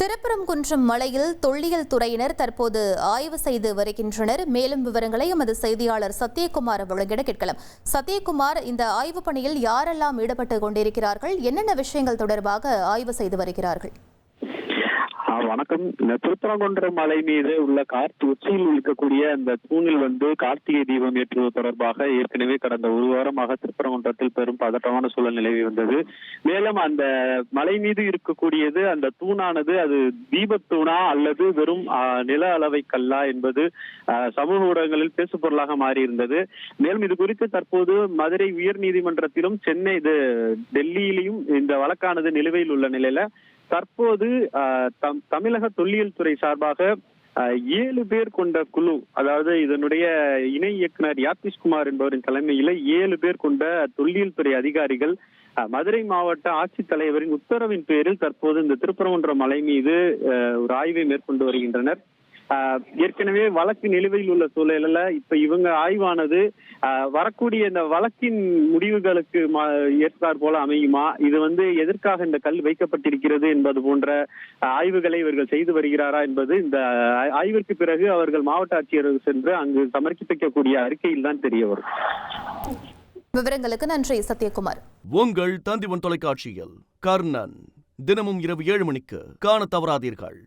திருப்பரங்குன்றம் மலையில் தொல்லியல் துறையினர் தற்போது ஆய்வு செய்து வருகின்றனர். மேலும் விவரங்களை எமது செய்தியாளர் சத்யகுமார் வழங்கிட கேட்கலாம். சத்யகுமார், இந்த ஆய்வு பணியில் யாரெல்லாம் ஈடுபட்டு கொண்டிருக்கிறார்கள்? என்னென்ன விஷயங்கள் தொடர்பாக ஆய்வு செய்து வருகிறார்கள்? வணக்கம். இந்த திருப்பரங்குன்றம் மலை மீது உள்ள உச்சியில் இருக்கக்கூடிய அந்த தூணில் கார்த்திகை தீபம் ஏற்றுவது தொடர்பாக ஏற்கனவே கடந்த ஒரு வாரமாக திருப்பரங்குன்றத்தில் பெரும் பதட்டமான சூழல் நிலவி வந்தது. மேலும் அந்த மலை மீது இருக்கக்கூடியது அந்த தூணானது அது தீபத்தூணா அல்லது வெறும் நில அளவை கல்லா என்பது சமூக ஊடகங்களில் பேசு பொருளாக மாறியிருந்தது. மேலும் இது குறித்து தற்போது மதுரை உயர் நீதிமன்றத்திலும் டெல்லியிலும் இந்த வழக்கானது நிலுவையில் உள்ள நிலையில தற்போது தமிழக தொல்லியல் துறை சார்பாக 7 பேர் கொண்ட குழு, அதாவது இதனுடைய இணை இயக்குனர் யாத்திஷ்குமார் என்பவரின் தலைமையில 7 பேர் கொண்ட தொல்லியல் துறை அதிகாரிகள் மதுரை மாவட்ட ஆட்சித்தலைவரின் உத்தரவின் பேரில் தற்போது இந்த திருப்பரங்குன்றம் மலை மீது ஒரு ஆய்வை மேற்கொண்டு வருகின்றனர். ஏற்கனவே வழக்கு நிலுவையில் உள்ள சூழலில் இப்ப இவங்க ஆய்வானது வரக்கூடிய இந்த வழக்கின் முடிவுகளுக்கு ஏற்றாற் போல அமையுமா, இது எதற்காக இந்த கல் வைக்கப்பட்டிருக்கிறது என்பது போன்ற ஆய்வுகளை இவர்கள் செய்து வருகிறாரா என்பது இந்த ஆய்விற்கு பிறகு அவர்கள் மாவட்ட ஆட்சியர் சென்று அங்கு சமர்ப்பிக்கக்கூடிய அறிக்கையில் தான் தெரிய வரும். விவரங்களுக்கு நன்றி சத்யகுமார். உங்கள் தந்திவன் தொலைக்காட்சியில் கர்ணன் தினமும் இரவு 7 மணிக்கு காண தவறாதீர்கள்.